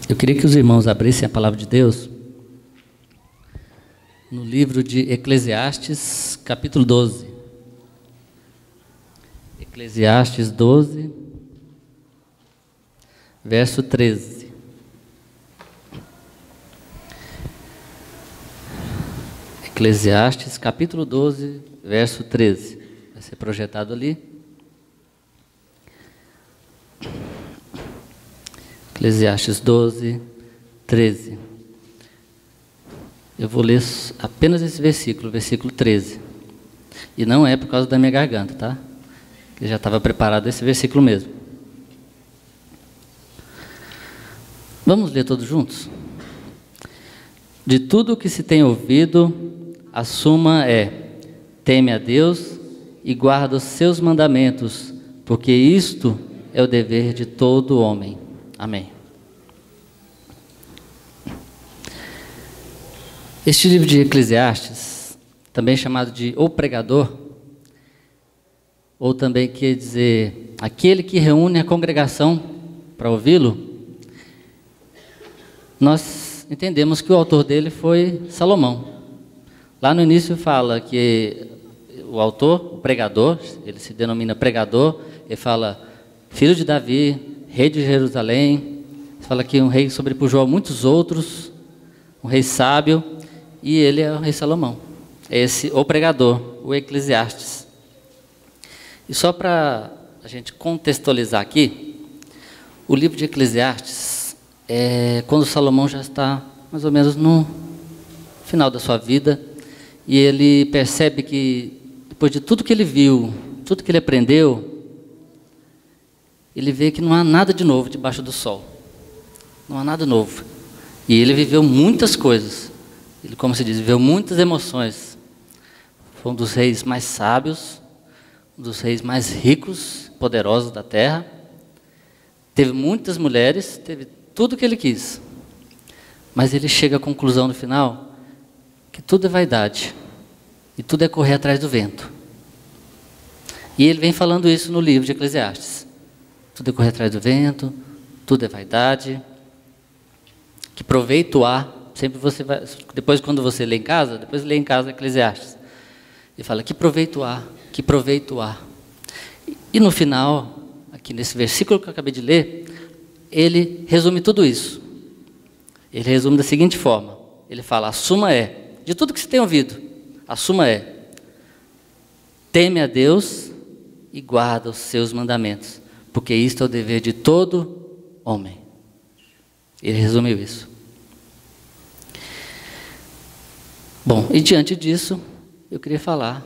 Eu queria que os irmãos abrissem a palavra de Deus no livro de Eclesiastes, capítulo 12. Eclesiastes 12, verso 13. Eclesiastes, capítulo 12, verso 13. Vai ser projetado ali. Eclesiastes 12, 13. Eu vou ler apenas esse versículo, versículo 13. E não é por causa da minha garganta, tá? Eu já estava preparado esse versículo mesmo. Vamos ler todos juntos? De tudo o que se tem ouvido, a suma é: teme a Deus e guarda os seus mandamentos, porque isto é o dever de todo homem. Amém. Este livro de Eclesiastes, também chamado de O Pregador, ou também quer dizer aquele que reúne a congregação para ouvi-lo, nós entendemos que o autor dele foi Salomão. Lá no início fala que o autor, o pregador, ele se denomina pregador, ele fala filho de Davi, rei de Jerusalém, fala que um rei sobrepujou a muitos outros, um rei sábio, e ele é o rei Salomão. Esse, o pregador, o Eclesiastes. E só para a gente contextualizar aqui, o livro de Eclesiastes é quando Salomão já está mais ou menos no final da sua vida, e ele percebe que, depois de tudo que ele viu, tudo que ele aprendeu, ele vê que não há nada de novo debaixo do sol. Não há nada novo. E ele viveu muitas coisas. Ele, como se diz, viveu muitas emoções. Foi um dos reis mais sábios, um dos reis mais ricos, poderosos da terra. Teve muitas mulheres, teve tudo o que ele quis. Mas ele chega à conclusão no final que tudo é vaidade. E tudo é correr atrás do vento. E ele vem falando isso no livro de Eclesiastes. Tudo é correr atrás do vento, tudo é vaidade. Que proveito há, sempre você vai, depois quando você lê em casa, depois lê em casa Eclesiastes. Ele fala, que proveito há, que proveito há. E no final, aqui nesse versículo que eu acabei de ler, ele resume tudo isso. Ele resume da seguinte forma, ele fala, a suma é, de tudo que você tem ouvido, a suma é, teme a Deus e guarda os seus mandamentos, porque isto é o dever de todo homem. Ele resumiu isso. Bom, e diante disso, eu queria falar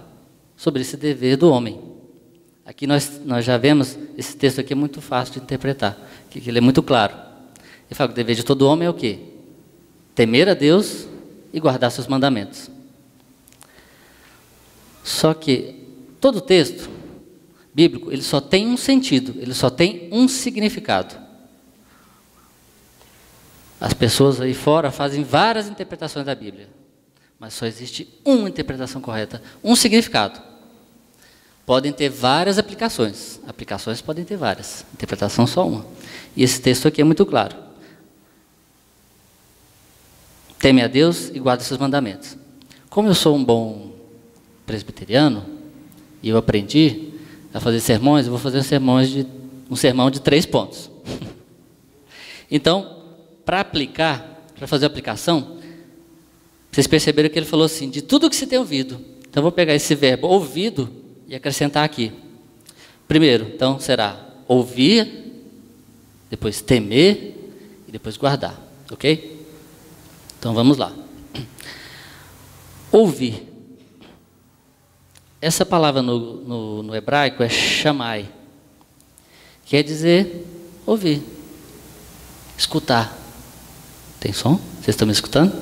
sobre esse dever do homem. Aqui nós já vemos, esse texto aqui é muito fácil de interpretar, que ele é muito claro. Ele fala que o dever de todo homem é o quê? Temer a Deus e guardar seus mandamentos. Só que todo texto bíblico, ele só tem um sentido, ele só tem um significado. As pessoas aí fora fazem várias interpretações da Bíblia, mas só existe uma interpretação correta, um significado. Podem ter várias aplicações podem ter várias, interpretação só uma. E esse texto aqui é muito claro. Teme a Deus e guarda seus mandamentos. Como eu sou um bom presbiteriano, e eu aprendi a fazer sermões, eu vou fazer um sermão de 3 pontos. Então, para fazer a aplicação, vocês perceberam que ele falou assim, de tudo que se tem ouvido. Então, eu vou pegar esse verbo ouvido e acrescentar aqui. Primeiro, então, será ouvir, depois temer e depois guardar. Ok? Então, vamos lá. Ouvir. Essa palavra no hebraico é shamai. Quer dizer ouvir, escutar. Tem som? Vocês estão me escutando?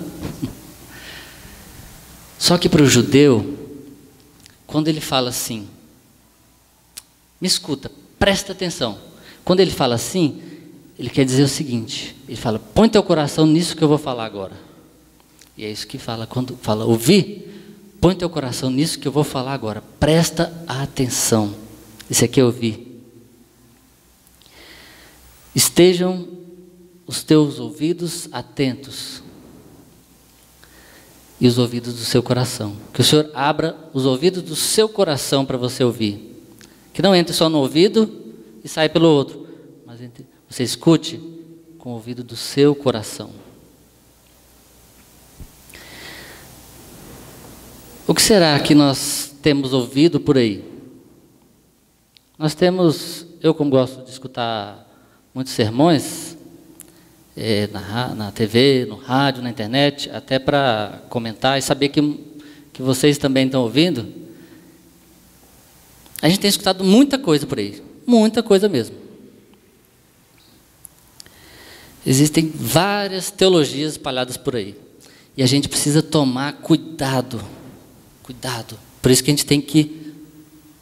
Só que para o judeu, quando ele fala assim, me escuta, presta atenção. Quando ele fala assim, ele quer dizer o seguinte, ele fala, põe teu coração nisso que eu vou falar agora. E é isso que fala, quando fala ouvir, põe teu coração nisso que eu vou falar agora. Presta atenção. Isso aqui é ouvir. Estejam os teus ouvidos atentos e os ouvidos do seu coração. Que o Senhor abra os ouvidos do seu coração para você ouvir. Que não entre só no ouvido e saia pelo outro, mas você escute com o ouvido do seu coração. O que será que nós temos ouvido por aí? Nós temos, eu como gosto de escutar muitos sermões, na TV, no rádio, na internet, até para comentar e saber que vocês também estão ouvindo. A gente tem escutado muita coisa por aí, muita coisa mesmo. Existem várias teologias espalhadas por aí. E a gente precisa tomar cuidado. Cuidado. Por isso que a gente tem que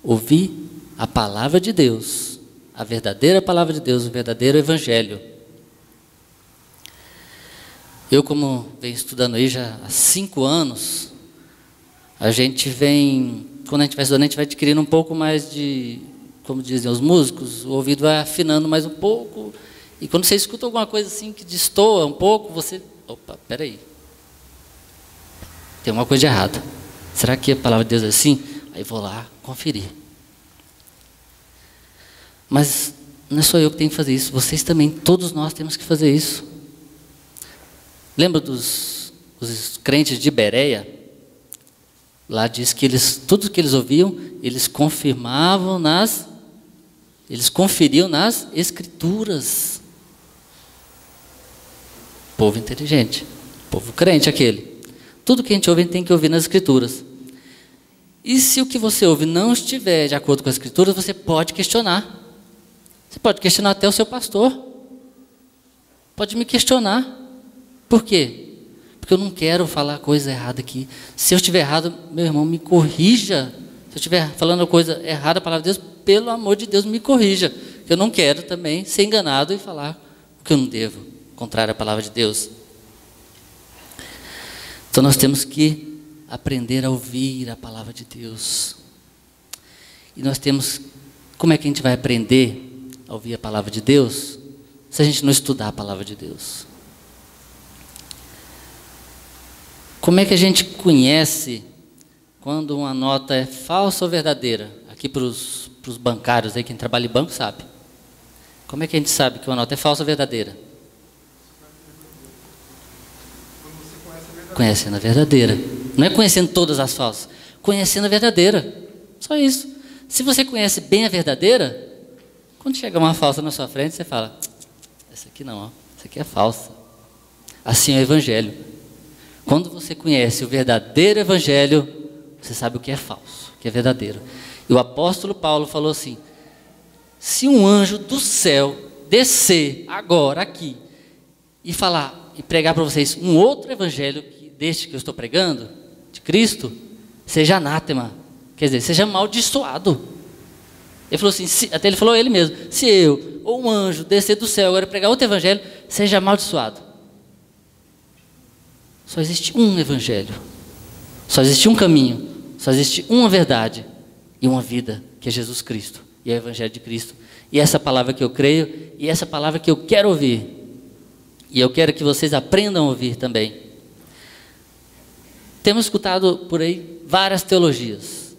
ouvir a palavra de Deus, a verdadeira palavra de Deus, o verdadeiro evangelho. Eu, como venho estudando aí já há 5 anos, a gente vem, quando a gente vai estudando, a gente vai adquirindo um pouco mais de, como dizem os músicos, o ouvido vai afinando mais um pouco, e quando você escuta alguma coisa assim que destoa um pouco, você, opa, peraí, tem uma coisa de errada. Será que a palavra de Deus é assim? Aí vou lá conferir. Mas não é só eu que tenho que fazer isso, vocês também, todos nós temos que fazer isso. Lembra os crentes de Bereia? Lá diz que tudo que eles ouviam, eles conferiam nas Escrituras. Povo inteligente, povo crente aquele. Tudo que a gente ouve, a gente tem que ouvir nas Escrituras. E se o que você ouve não estiver de acordo com as Escrituras, você pode questionar. Você pode questionar até o seu pastor. Pode me questionar. Por quê? Porque eu não quero falar coisa errada aqui. Se eu estiver errado, meu irmão, me corrija. Se eu estiver falando coisa errada, a palavra de Deus, pelo amor de Deus, me corrija. Eu não quero também ser enganado e falar o que eu não devo, contrário à palavra de Deus. Então nós temos que aprender a ouvir a palavra de Deus. E nós temos, como é que a gente vai aprender a ouvir a palavra de Deus, se a gente não estudar a palavra de Deus? Como é que a gente conhece quando uma nota é falsa ou verdadeira? Aqui para os bancários, aí, quem trabalha em banco sabe. Como é que a gente sabe que uma nota é falsa ou verdadeira? Conhecendo a verdadeira. Não é conhecendo todas as falsas, conhecendo a verdadeira. Só isso. Se você conhece bem a verdadeira, quando chega uma falsa na sua frente, você fala, essa aqui não, ó, essa aqui é falsa. Assim é o evangelho. Quando você conhece o verdadeiro evangelho, você sabe o que é falso, o que é verdadeiro. E o apóstolo Paulo falou assim, se um anjo do céu descer agora aqui e falar e pregar para vocês um outro evangelho deste que eu estou pregando, de Cristo, seja anátema, quer dizer, seja amaldiçoado. Ele falou assim, até ele falou ele mesmo, se eu ou um anjo descer do céu agora e pregar outro evangelho, seja amaldiçoado. Só existe um evangelho, só existe um caminho, só existe uma verdade e uma vida, que é Jesus Cristo, e é o evangelho de Cristo. E essa palavra que eu creio, e essa palavra que eu quero ouvir, e eu quero que vocês aprendam a ouvir também. Temos escutado por aí várias teologias,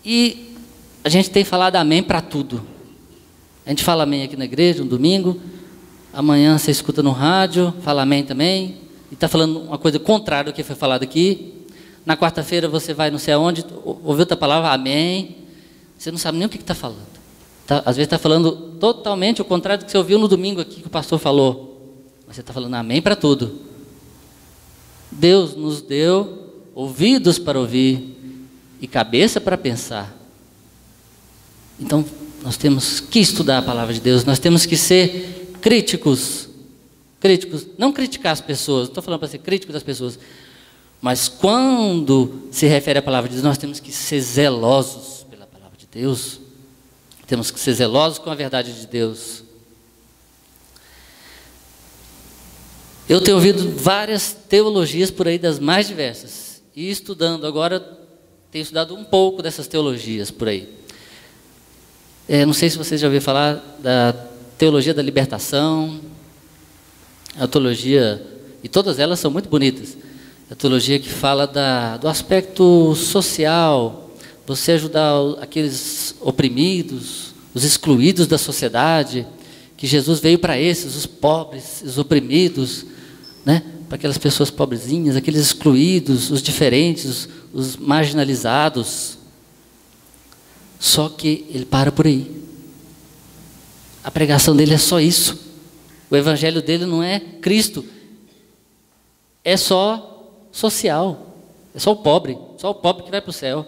e a gente tem falado amém para tudo. A gente fala amém aqui na igreja, no domingo, amanhã você escuta no rádio, fala amém também, e está falando uma coisa contrária do que foi falado aqui. Na quarta-feira você vai não sei aonde, ouviu outra palavra, amém, você não sabe nem o que está falando. Às vezes está falando totalmente o contrário do que você ouviu no domingo aqui, que o pastor falou. Mas você está falando amém para tudo. Deus nos deu ouvidos para ouvir e cabeça para pensar. Então, nós temos que estudar a palavra de Deus, nós temos que ser críticos, não criticar as pessoas, não estou falando para ser crítico das pessoas, mas quando se refere à palavra de Deus, nós temos que ser zelosos pela palavra de Deus, temos que ser zelosos com a verdade de Deus. Eu tenho ouvido várias teologias por aí, das mais diversas, e estudando agora, tenho estudado um pouco dessas teologias por aí. Não sei se vocês já ouviram falar da teologia da libertação, A teologia, e todas elas são muito bonitas, a teologia que fala do aspecto social, você ajudar aqueles oprimidos, os excluídos da sociedade, que Jesus veio para esses, os pobres, os oprimidos, né? Para aquelas pessoas pobrezinhas, aqueles excluídos, os diferentes, os marginalizados. Só que ele para por aí. A pregação dele é só isso. O evangelho dele não é Cristo. É só social. É só o pobre que vai para o céu.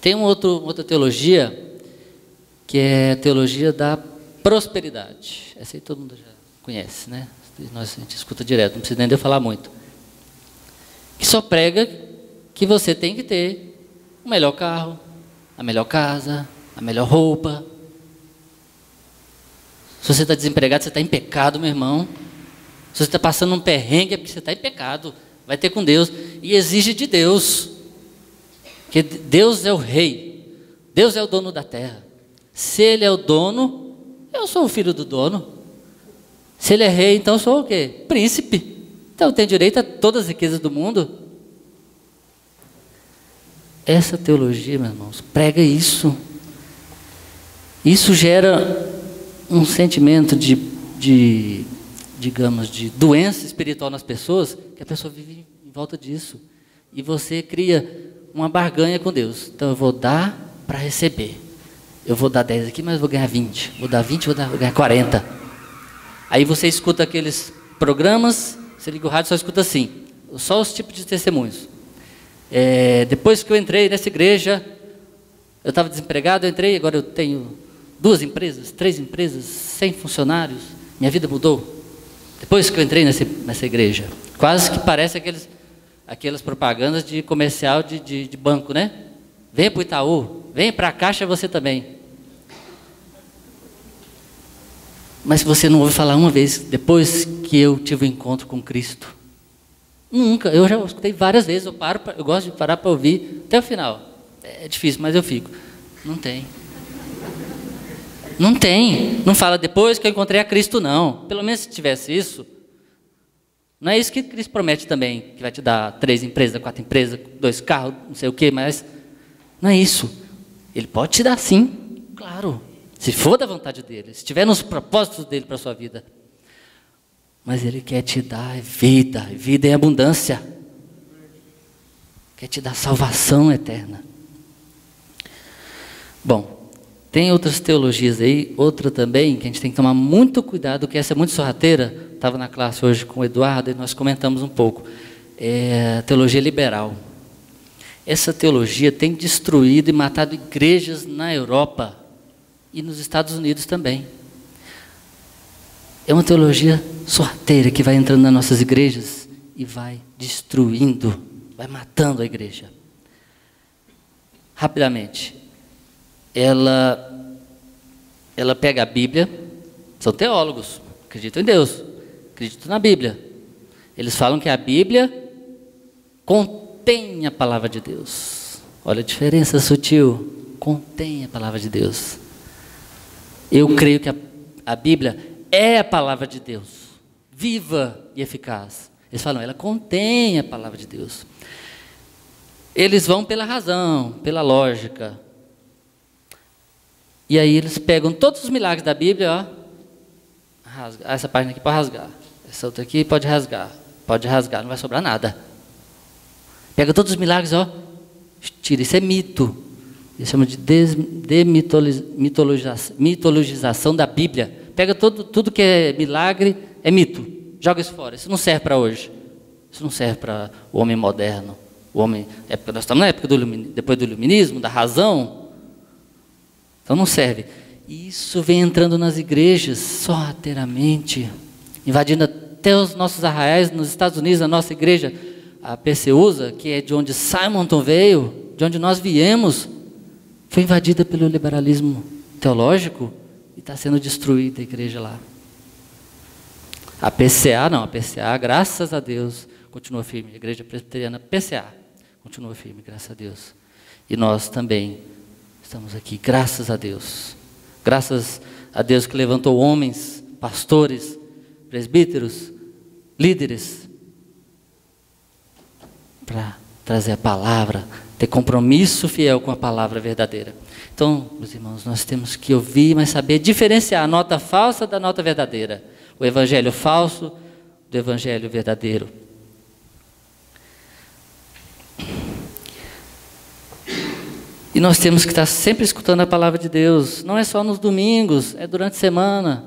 Tem outra teologia, que é a teologia da prosperidade. Essa aí todo mundo já conhece, né? A gente escuta direto, não precisa nem de eu falar muito. Que só prega que você tem que ter o melhor carro, a melhor casa, a melhor roupa. Se você está desempregado, você está em pecado, meu irmão. Se você está passando um perrengue, é porque você está em pecado. Vai ter com Deus. E exige de Deus. Porque Deus é o rei. Deus é o dono da terra. Se Ele é o dono, eu sou o filho do dono. Se Ele é rei, então eu sou o quê? Príncipe. Então eu tenho direito a todas as riquezas do mundo. Essa teologia, meus irmãos, prega isso. Isso gera um sentimento digamos, de doença espiritual nas pessoas, que a pessoa vive em volta disso. E você cria uma barganha com Deus. Então eu vou dar para receber. Eu vou dar 10 aqui, mas vou ganhar 20. Vou dar 20, vou ganhar 40. Aí você escuta aqueles programas, você liga o rádio e só escuta assim, só os tipos de testemunhos. Depois que eu entrei nessa igreja, eu estava desempregado, eu entrei, agora eu tenho 2 empresas, 3 empresas, 100 funcionários, minha vida mudou. Depois que eu entrei nessa igreja, quase que parece aquelas propagandas de comercial de banco, né? Vem para o Itaú, vem para a Caixa você também. Mas você não ouve falar uma vez, depois que eu tive um encontro com Cristo. Nunca, eu já escutei várias vezes, eu gosto de parar para ouvir até o final. É difícil, mas eu fico. Não tem. Não tem. Não fala depois que eu encontrei a Cristo, não. Pelo menos se tivesse isso. Não é isso que Cristo promete também, que vai te dar 3 empresas, 4 empresas, 2 carros, não sei o quê, mas não é isso. Ele pode te dar sim, claro. Se for da vontade dele, se estiver nos propósitos dele para a sua vida. Mas ele quer te dar vida, vida em abundância. Quer te dar salvação eterna. Bom, tem outras teologias aí, outra também, que a gente tem que tomar muito cuidado, que essa é muito sorrateira. Estava na classe hoje com o Eduardo e nós comentamos um pouco. É a teologia liberal. Essa teologia tem destruído e matado igrejas na Europa e nos Estados Unidos também. É uma teologia sorrateira que vai entrando nas nossas igrejas e vai destruindo, vai matando a igreja. Rapidamente, ela pega a Bíblia, são teólogos, acreditam em Deus, acreditam na Bíblia. Eles falam que a Bíblia contém a palavra de Deus. Olha a diferença sutil, contém a palavra de Deus. Eu creio que a Bíblia é a palavra de Deus, viva e eficaz. Eles falam, ela contém a palavra de Deus. Eles vão pela razão, pela lógica. E aí eles pegam todos os milagres da Bíblia, ó, rasga. Essa página aqui pode rasgar, essa outra aqui pode rasgar, não vai sobrar nada. Pega todos os milagres, ó, tira, isso é mito. Eles chamam de mitologização da Bíblia. Pega tudo que é milagre, é mito. Joga isso fora. Isso não serve para hoje. Isso não serve para o homem moderno. Nós estamos na época depois do iluminismo, da razão. Então não serve. E isso vem entrando nas igrejas sorrateiramente, invadindo até os nossos arraiais. Nos Estados Unidos, a nossa igreja, a PCUSA, que é de onde Simonton veio, de onde nós viemos, foi invadida pelo liberalismo teológico e está sendo destruída a igreja lá. A PCA, graças a Deus, continua firme. A igreja presbiteriana PCA continua firme, graças a Deus. E nós também estamos aqui, graças a Deus. Graças a Deus que levantou homens pastores, presbíteros, líderes, para trazer a palavra, ter compromisso fiel com a palavra verdadeira. Então, meus irmãos, nós temos que ouvir, mas saber diferenciar a nota falsa da nota verdadeira, o evangelho falso do evangelho verdadeiro. E nós temos que estar sempre escutando a palavra de Deus, não é só nos domingos, é durante a semana.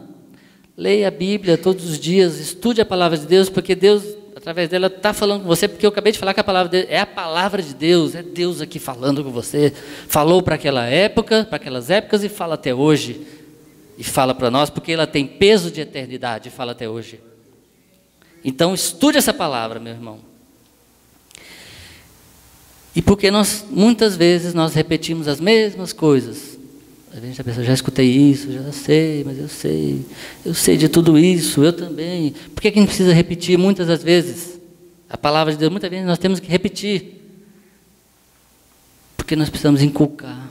Leia a Bíblia todos os dias, estude a palavra de Deus, porque Deus, através dela, está falando com você, porque eu acabei de falar que a palavra dele é a palavra de Deus, é Deus aqui falando com você. Falou para aquela época, para aquelas épocas, e fala até hoje. E fala para nós, porque ela tem peso de eternidade, e fala até hoje. Então, estude essa palavra, meu irmão. E porque muitas vezes nós repetimos as mesmas coisas. A gente pensa, já escutei isso, já sei, mas eu sei de tudo isso, eu também. Por que a gente precisa repetir muitas das vezes? A palavra de Deus, muitas vezes nós temos que repetir. Porque nós precisamos inculcar.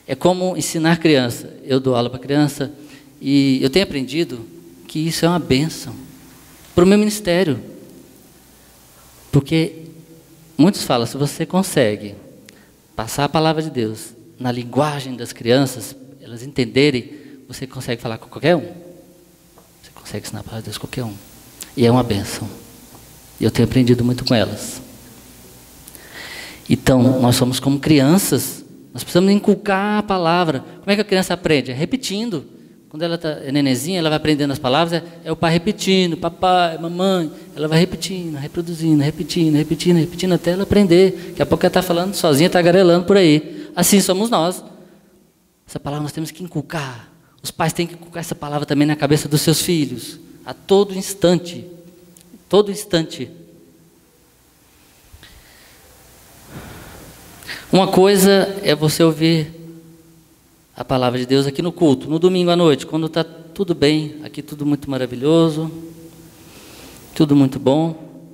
É como ensinar criança. Eu dou aula para criança e eu tenho aprendido que isso é uma bênção para o meu ministério. Porque muitos falam, se você consegue passar a palavra de Deus na linguagem das crianças, elas entenderem, você consegue falar com qualquer um. Você consegue ensinar a palavra de Deus a qualquer um. E é uma bênção. E eu tenho aprendido muito com elas. Então, nós somos como crianças. Nós precisamos inculcar a palavra. Como é que a criança aprende? É repetindo. Quando ela é nenenzinha, ela vai aprendendo as palavras, é o pai repetindo, papai, mamãe. Ela vai repetindo, reproduzindo, repetindo, até ela aprender. Daqui a pouco ela está falando sozinha, tagarelando por aí. Assim somos nós. Essa palavra nós temos que inculcar. Os pais têm que inculcar essa palavra também na cabeça dos seus filhos. A todo instante. Todo instante. Uma coisa é você ouvir a palavra de Deus aqui no culto, no domingo à noite, quando está tudo bem, aqui tudo muito maravilhoso, tudo muito bom.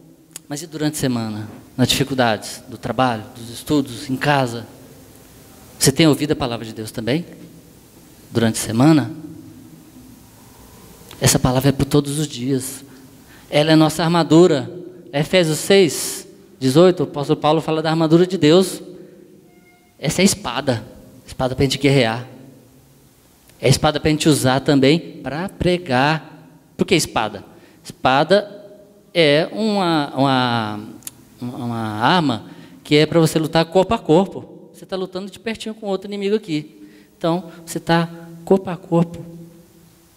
Mas e durante a semana, nas dificuldades do trabalho, dos estudos, em casa? Você tem ouvido a palavra de Deus também? Durante a semana? Essa palavra é para todos os dias. Ela é a nossa armadura. Efésios 6, 18, o apóstolo Paulo fala da armadura de Deus. Essa é a espada. Espada para a gente guerrear. É a espada para a gente usar também para pregar. Por que espada? Espada é uma arma que é para você lutar corpo a corpo. Você está lutando de pertinho com outro inimigo aqui. Então, você está corpo a corpo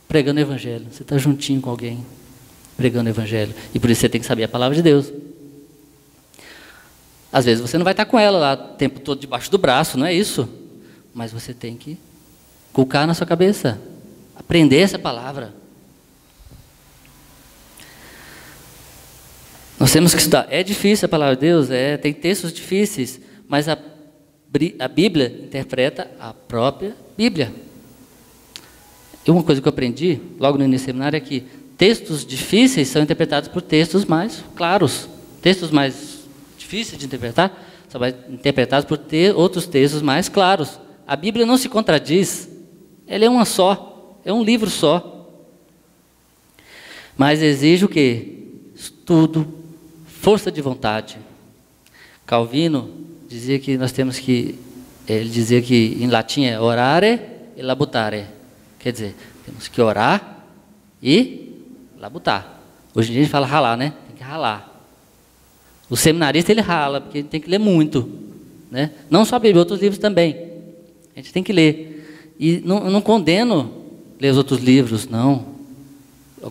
pregando o evangelho. Você está juntinho com alguém pregando o evangelho. E por isso você tem que saber a palavra de Deus. Às vezes você não vai estar com ela lá o tempo todo debaixo do braço, não é isso? Mas você tem que colocar na sua cabeça, aprender essa palavra. Nós temos que estudar. É difícil a palavra de Deus, tem textos difíceis, mas a Bíblia interpreta a própria Bíblia. E uma coisa que eu aprendi logo no início do seminário é que textos difíceis são interpretados por textos mais claros. Textos mais difíceis de interpretar são interpretados por outros textos mais claros. A Bíblia não se contradiz, ela é uma só, é um livro só. Mas exige o quê? Estudo, força de vontade. Calvino dizia que nós temos que, ele dizia que em latim é orare e labutare. Quer dizer, temos que orar e labutar. Hoje em dia a gente fala ralar, né? Tem que ralar. O seminarista ele rala, porque ele tem que ler muito, né? Não só a Bíblia, outros livros também. A gente tem que ler. E não condeno ler os outros livros, não.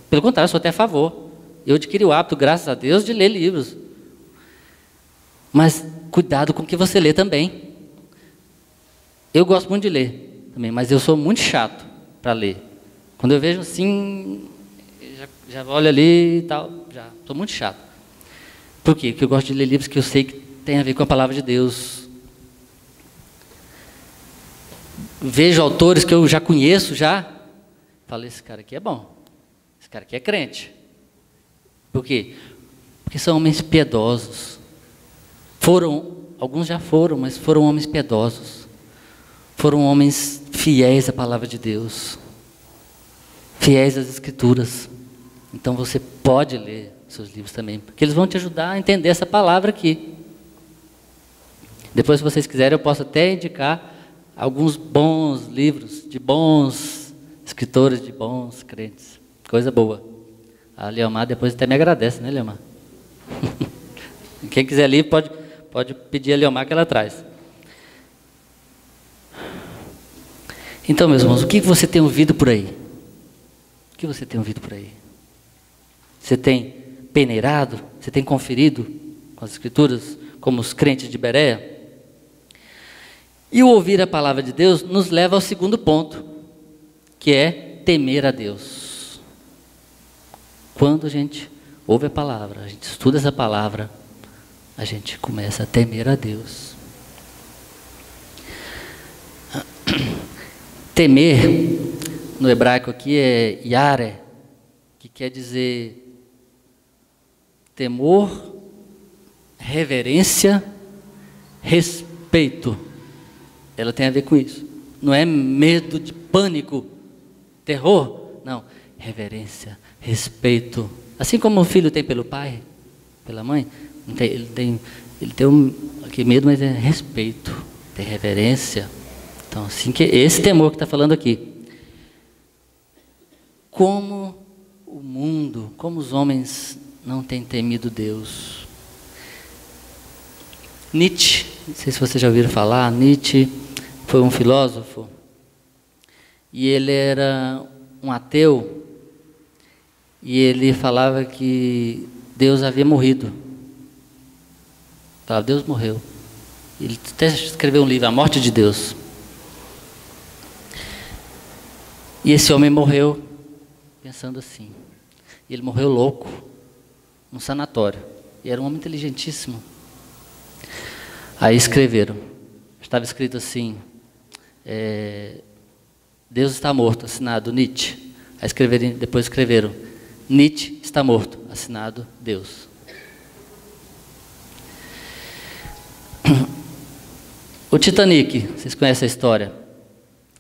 Pelo contrário, eu sou até a favor. Eu adquiri o hábito, graças a Deus, de ler livros. Mas cuidado com o que você lê também. Eu gosto muito de ler também, mas eu sou muito chato para ler. Quando eu vejo assim, já olho ali e tal, já sou muito chato. Por quê? Porque eu gosto de ler livros que eu sei que tem a ver com a palavra de Deus. Vejo autores que eu já conheço, falo, esse cara aqui é bom, esse cara aqui é crente. Por quê? Porque são homens piedosos. Alguns já foram, mas foram homens piedosos. Foram homens fiéis à palavra de Deus. fiéis às Escrituras. Então você pode ler seus livros também, porque eles vão te ajudar a entender essa palavra aqui. Depois, se vocês quiserem, eu posso até indicar alguns bons livros de bons escritores, de bons crentes. Coisa boa. A Leomar depois até me agradece, né, Leomar? Quem quiser livro pode pedir a Leomar que ela traz. Então, meus irmãos, o que você tem ouvido por aí? O que você tem ouvido por aí? Você tem peneirado? Você tem conferido com as Escrituras, como os crentes de Bereia? E o ouvir a palavra de Deus nos leva ao segundo ponto, que é temer a Deus. Quando a gente ouve a palavra, a gente estuda essa palavra, a gente começa a temer a Deus. Temer, no hebraico aqui, é yare, que quer dizer temor, reverência, respeito. Ela tem a ver com isso. Não é medo de pânico, terror. Não, reverência, respeito. Assim como o filho tem pelo pai, pela mãe, ele tem aqui medo, mas é respeito, tem reverência. Então, assim que esse temor que está falando aqui. Como o mundo, como os homens não têm temido Deus. Nietzsche, não sei se vocês já ouviram falar, Nietzsche foi um filósofo e ele era um ateu e ele falava que Deus havia morrido. Falava, Deus morreu. Ele até escreveu um livro, A Morte de Deus. E esse homem morreu pensando assim. Ele morreu louco, num sanatório. E era um homem inteligentíssimo. Aí escreveram, estava escrito assim, Deus está morto, assinado Nietzsche. Aí depois escreveram, Nietzsche está morto, assinado Deus. O Titanic, vocês conhecem a história?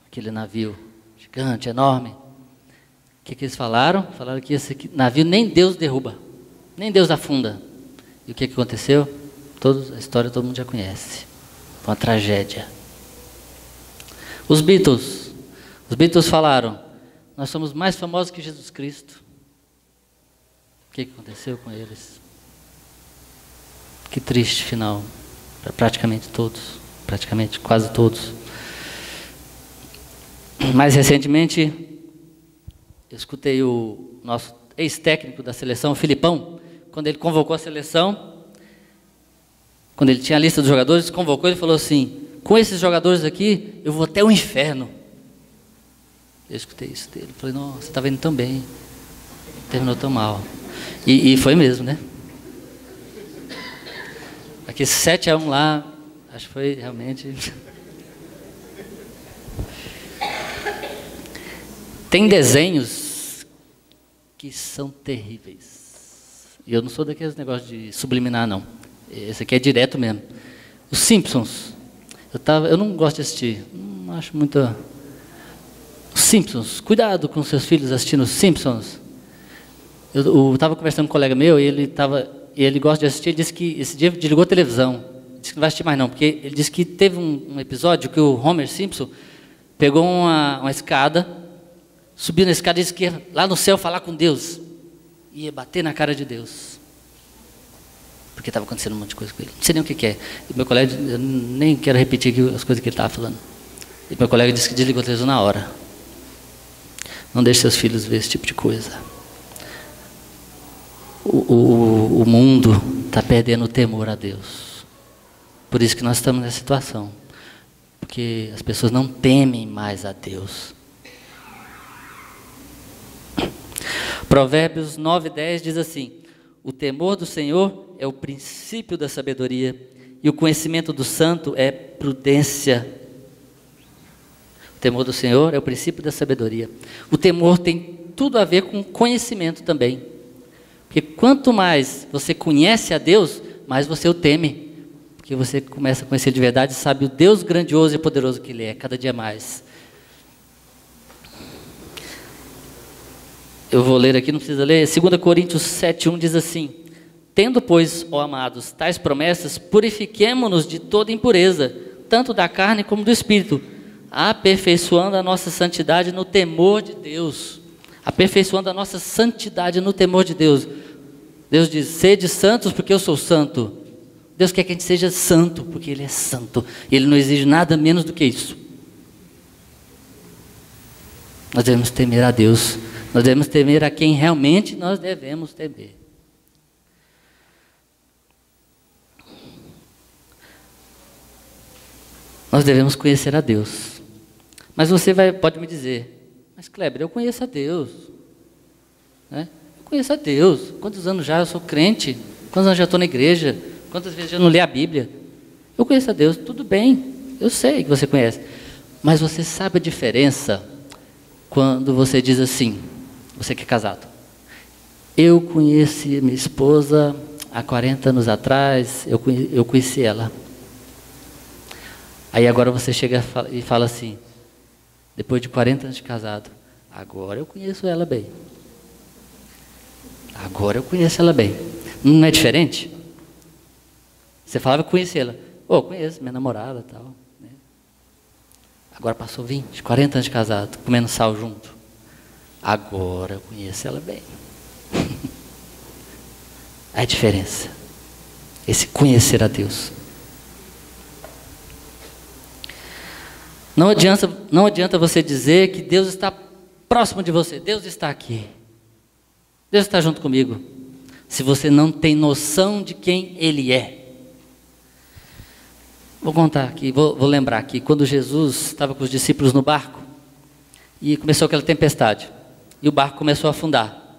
Aquele navio gigante, enorme. O que eles falaram? Falaram que esse navio nem Deus derruba, nem Deus afunda. E o que aconteceu? A história todo mundo já conhece. Foi uma tragédia. Os Beatles falaram, nós somos mais famosos que Jesus Cristo. O que aconteceu com eles? Que triste final. Para praticamente todos. Praticamente, quase todos. Mais recentemente, eu escutei o nosso ex-técnico da seleção, o Filipão, quando ele convocou a seleção, quando ele tinha a lista dos jogadores, convocou, ele falou assim, com esses jogadores aqui, eu vou até o inferno. Eu escutei isso dele, falei, nossa, você estava indo tão bem, terminou tão mal. E foi mesmo, né? Aquele 7-1 lá, acho que foi realmente... Tem desenhos que são terríveis. E eu não sou daqueles negócios de subliminar, não. Esse aqui é direto mesmo. Os Simpsons. Eu não gosto de assistir. Não acho muito... Os Simpsons. Cuidado com seus filhos assistindo os Simpsons. Eu estava conversando com um colega meu e ele gosta de assistir. Ele disse que esse dia desligou a televisão. Disse que não vai assistir mais não. Porque ele disse que teve um episódio que o Homer Simpson pegou uma escada, subiu na escada e disse que ia lá no céu falar com Deus. Ia bater na cara de Deus. Porque estava acontecendo um monte de coisa com ele. Não sei nem o que é. E meu colega, eu nem quero repetir aqui as coisas que ele estava falando. E meu colega disse que desligou a televisão na hora. Não deixe seus filhos ver esse tipo de coisa. O mundo está perdendo o temor a Deus. Por isso que nós estamos nessa situação. Porque as pessoas não temem mais a Deus. Provérbios 9:10 diz assim: o temor do Senhor é o princípio da sabedoria, e o conhecimento do santo é prudência. O temor do Senhor é o princípio da sabedoria. O temor tem tudo a ver com conhecimento também. Porque quanto mais você conhece a Deus, mais você o teme. Porque você começa a conhecer de verdade e sabe o Deus grandioso e poderoso que Ele é, cada dia mais. Eu vou ler aqui, não precisa ler. 2 Coríntios 7:1 diz assim: tendo, pois, ó amados, tais promessas, purifiquemo-nos de toda impureza, tanto da carne como do espírito, aperfeiçoando a nossa santidade no temor de Deus. Aperfeiçoando a nossa santidade no temor de Deus. Deus diz: sede santos porque eu sou santo. Deus quer que a gente seja santo porque Ele é santo. Ele não exige nada menos do que isso. Nós devemos temer a Deus. Nós devemos temer a quem realmente nós devemos temer. Nós devemos conhecer a Deus. Mas você pode me dizer: mas Kleber, eu conheço a Deus. Né? Eu conheço a Deus. Quantos anos já eu sou crente? Quantos anos já estou na igreja? Quantas vezes eu não li a Bíblia? Eu conheço a Deus. Tudo bem, eu sei que você conhece. Mas você sabe a diferença quando você diz assim, você que é casado: eu conheci minha esposa há 40 anos atrás, eu conheci ela. Aí agora você chega e fala assim, depois de 40 anos de casado: agora eu conheço ela bem. Agora eu conheço ela bem. Não é diferente? Você falava que conhecia ela. Conheço, minha namorada e tal. Né? Agora passou 20, 40 anos de casado, comendo sal junto. Agora eu conheço ela bem. A diferença. Esse conhecer a Deus. Não adianta você dizer que Deus está próximo de você. Deus está aqui. Deus está junto comigo. Se você não tem noção de quem Ele é. Vou contar aqui, vou lembrar aqui. Quando Jesus estava com os discípulos no barco, e começou aquela tempestade, e o barco começou a afundar.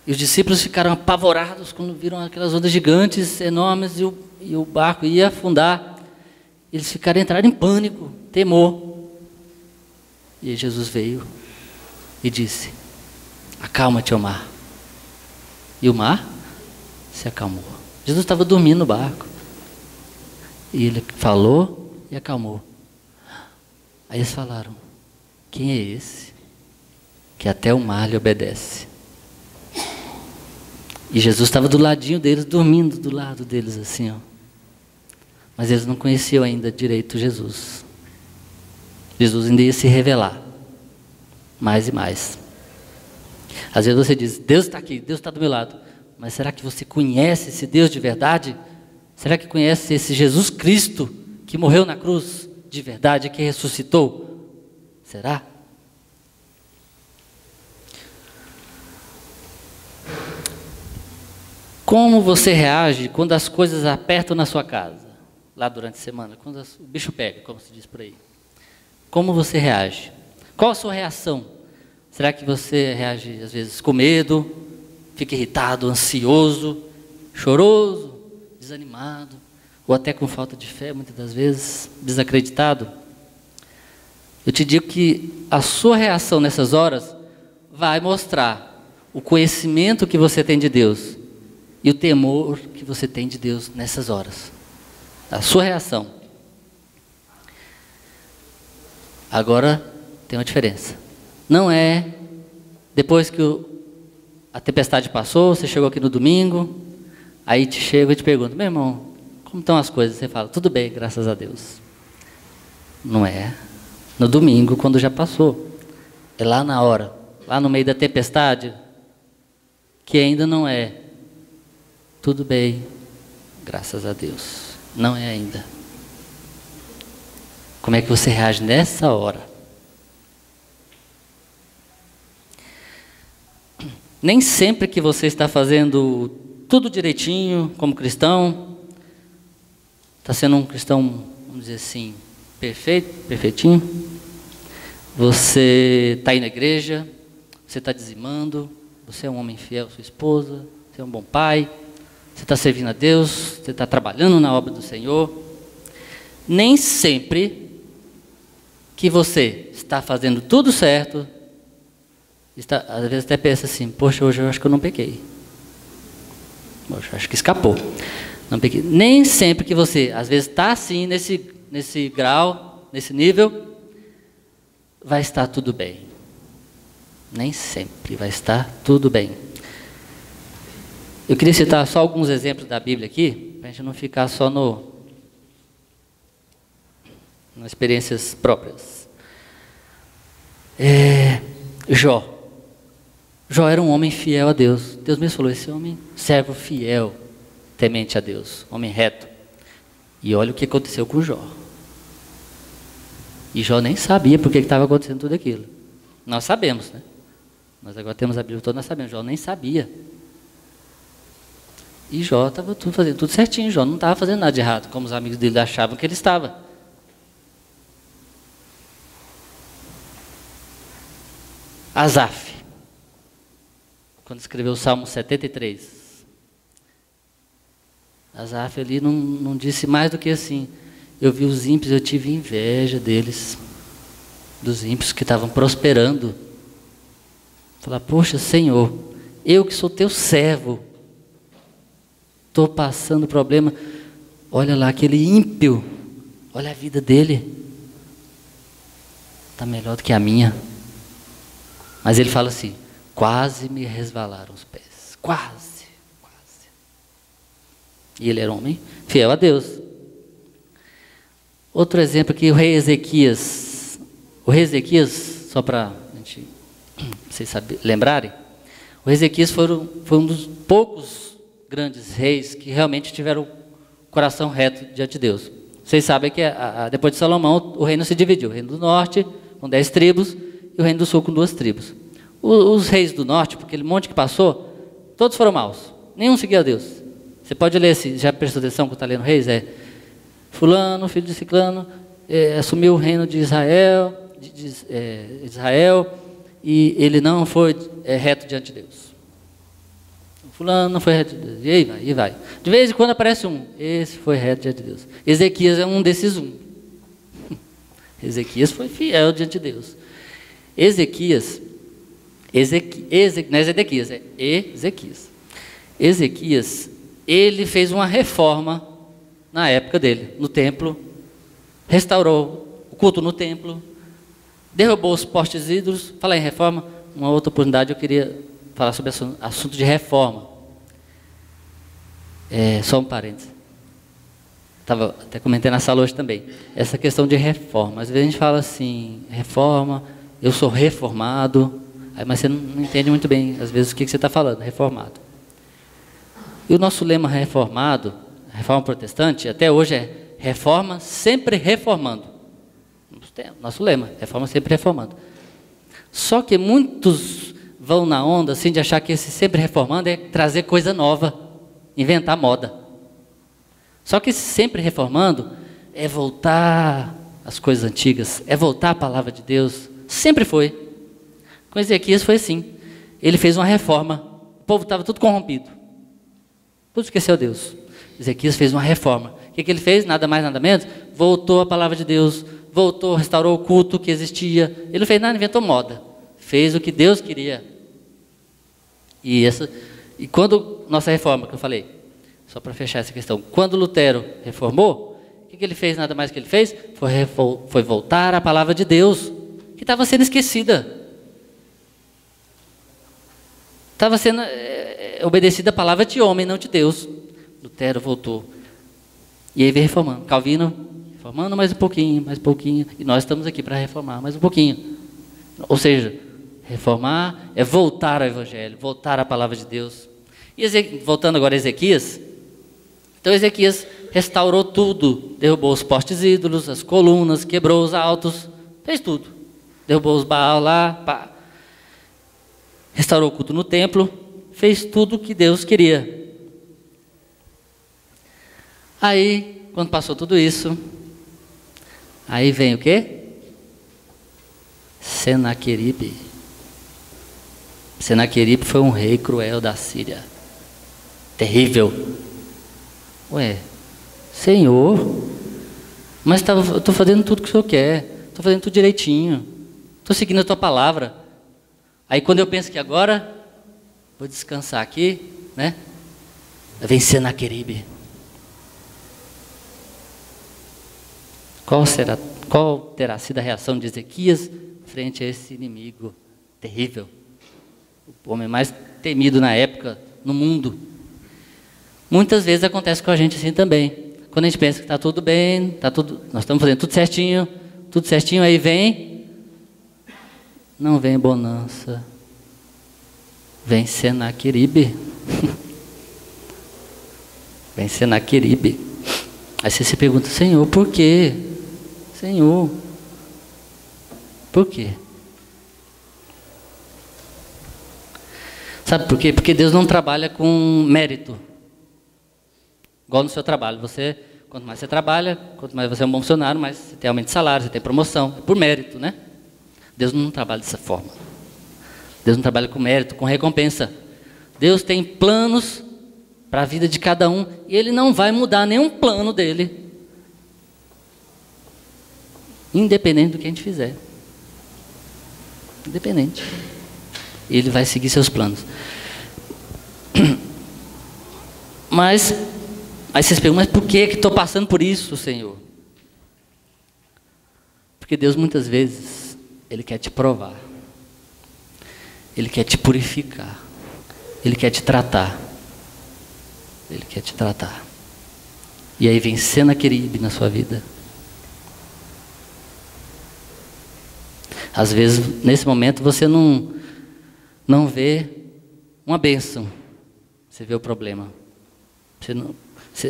E os discípulos ficaram apavorados quando viram aquelas ondas gigantes, enormes, e o barco ia afundar. Eles entraram em pânico, temor. E aí Jesus veio e disse: acalma-te, ó mar. E o mar se acalmou. Jesus estava dormindo no barco. E ele falou e acalmou. Aí eles falaram: quem é esse que até o mar lhe obedece? E Jesus estava do ladinho deles, dormindo do lado deles assim, ó. Mas eles não conheciam ainda direito Jesus. Jesus ainda ia se revelar mais e mais. Às vezes você diz: Deus está aqui, Deus está do meu lado. Mas será que você conhece esse Deus de verdade? Será que conhece esse Jesus Cristo que morreu na cruz de verdade, que ressuscitou? Será? Como você reage quando as coisas apertam na sua casa? Lá durante a semana, quando o bicho pega, como se diz por aí. Como você reage? Qual a sua reação? Será que você reage às vezes com medo, fica irritado, ansioso, choroso, desanimado, ou até com falta de fé, muitas das vezes, desacreditado? Eu te digo que a sua reação nessas horas vai mostrar o conhecimento que você tem de Deus e o temor que você tem de Deus nessas horas. A sua reação. Agora, tem uma diferença. Não é depois que a tempestade passou, você chegou aqui no domingo, aí te chego e te pergunto: meu irmão, como estão as coisas? Você fala: tudo bem, graças a Deus. Não é no domingo, quando já passou. É lá na hora, lá no meio da tempestade, que ainda não é tudo bem, graças a Deus. Não é ainda. Como é que você reage nessa hora? Nem sempre que você está fazendo tudo direitinho como cristão, está sendo um cristão, vamos dizer assim, perfeito, perfeitinho. Você está aí na igreja, você está dizimando, você é um homem fiel à sua esposa, você é um bom pai, você está servindo a Deus, você está trabalhando na obra do Senhor. Nem sempre que você está fazendo tudo certo, às vezes até pensa assim: poxa, hoje eu acho que eu não pequei. Poxa, acho que escapou. Não pequei. Nem sempre que você, às vezes, está assim, nesse grau, nesse nível, vai estar tudo bem. Nem sempre vai estar tudo bem. Eu queria citar só alguns exemplos da Bíblia aqui, para a gente não ficar só nas experiências próprias. Jó. Jó era um homem fiel a Deus. Deus mesmo falou, esse homem, servo fiel, temente a Deus, homem reto. E olha o que aconteceu com Jó. E Jó nem sabia por que estava acontecendo tudo aquilo. Nós sabemos, né? Nós agora temos a Bíblia toda, nós sabemos. Jó nem sabia. E Jó estava fazendo tudo certinho. Jó não estava fazendo nada de errado, como os amigos dele achavam que ele estava. Asaf, quando escreveu o Salmo 73, Asaf ali não disse mais do que assim, eu vi os ímpios, eu tive inveja deles, dos ímpios que estavam prosperando. Falar, poxa Senhor, eu que sou teu servo, estou passando problema, olha lá aquele ímpio, olha a vida dele, está melhor do que a minha. Mas ele fala assim, quase me resvalaram os pés, quase. E ele era um homem fiel a Deus. Outro exemplo aqui, o rei Ezequias. O rei Ezequias, só para vocês lembrarem, o rei Ezequias foi um dos poucos grandes reis que realmente tiveram o coração reto diante de Deus. Vocês sabem que depois de Salomão, o reino se dividiu. O reino do norte, com 10 tribos, e o reino do sul com 2 tribos. Os reis do norte, porque aquele monte que passou, todos foram maus. Nenhum seguia a Deus. Você pode ler, se já prestou atenção quando está lendo Reis, fulano, filho de ciclano, assumiu o reino de Israel, e ele não foi reto diante de Deus. Fulano não foi reto diante de Deus, e vai. De vez em quando aparece esse foi reto diante de Deus. Ezequias é um desses Ezequias foi fiel diante de Deus. Ezequias, não é Zedequias, é Ezequias. Ezequias, ele fez uma reforma na época dele, no templo, restaurou o culto no templo, derrubou os postes ídolos. Falar em reforma, uma outra oportunidade eu queria falar sobre assunto de reforma. Só um parênteses. Estava até comentando na sala hoje também. Essa questão de reforma. Às vezes a gente fala assim, reforma, eu sou reformado, mas você não entende muito bem, às vezes, o que você está falando, reformado. E o nosso lema reformado, reforma protestante, até hoje é reforma sempre reformando. Nosso lema, reforma sempre reformando. Só que muitos vão na onda assim, de achar que esse sempre reformando é trazer coisa nova, inventar moda. Só que esse sempre reformando é voltar às coisas antigas, é voltar à palavra de Deus. Sempre foi. Com Ezequias foi assim. Ele fez uma reforma. O povo estava tudo corrompido. Tudo esqueceu Deus. Ezequias fez uma reforma. O que ele fez? Nada mais, nada menos. Voltou à palavra de Deus. Voltou, restaurou o culto que existia. Ele não fez nada, inventou moda. Fez o que Deus queria. E quando nossa reforma, que eu falei, só para fechar essa questão, quando Lutero reformou, o que ele fez? Nada mais que ele fez? Foi voltar à palavra de Deus, que estava sendo esquecida. Estava sendo obedecida a palavra de homem, não de Deus. Lutero voltou. E aí veio reformando. Calvino, reformando mais um pouquinho. E nós estamos aqui para reformar mais um pouquinho. Ou seja, reformar é voltar ao Evangelho, voltar à palavra de Deus. E voltando agora a Ezequias. Então Ezequias restaurou tudo. Derrubou os postes ídolos, as colunas, quebrou os altos. Fez tudo. Derrubou os Baal lá, pá. Restaurou o culto no templo, fez tudo o que Deus queria. Aí, quando passou tudo isso, aí vem o quê? Senaqueribe. Senaqueribe foi um rei cruel da Síria. Terrível. Ué, Senhor, mas eu estou fazendo tudo o que o Senhor quer. Estou fazendo tudo direitinho. Estou seguindo a tua palavra. Aí quando eu penso que agora vou descansar aqui, né? Vem Senaqueribe. Qual terá sido a reação de Ezequias frente a esse inimigo terrível? o homem mais temido na época, no mundo. Muitas vezes acontece com a gente assim também. Quando a gente pensa que está tudo bem, nós estamos fazendo tudo certinho, aí não vem bonança, vem Senaqueribe. Vem Senaqueribe. Aí você se pergunta, Senhor, por quê? Senhor, por quê? Sabe por quê? Porque Deus não trabalha com mérito. Igual no seu trabalho. Quanto mais você trabalha, quanto mais você é um bom funcionário, mais você tem aumento de salário, você tem promoção. É por mérito, né? Deus não trabalha dessa forma. Deus não trabalha com mérito, com recompensa. Deus tem planos para a vida de cada um, e Ele não vai mudar nenhum plano dele, independente do que a gente fizer. Independente. Ele vai seguir seus planos. Mas, aí vocês perguntam, mas por que estou passando por isso, Senhor? Porque Deus muitas vezes, Ele quer te provar. Ele quer te purificar. Ele quer te tratar. Ele quer te tratar. E aí vem Senaqueribe na sua vida. Às vezes, nesse momento, você não vê uma bênção. Você vê o problema.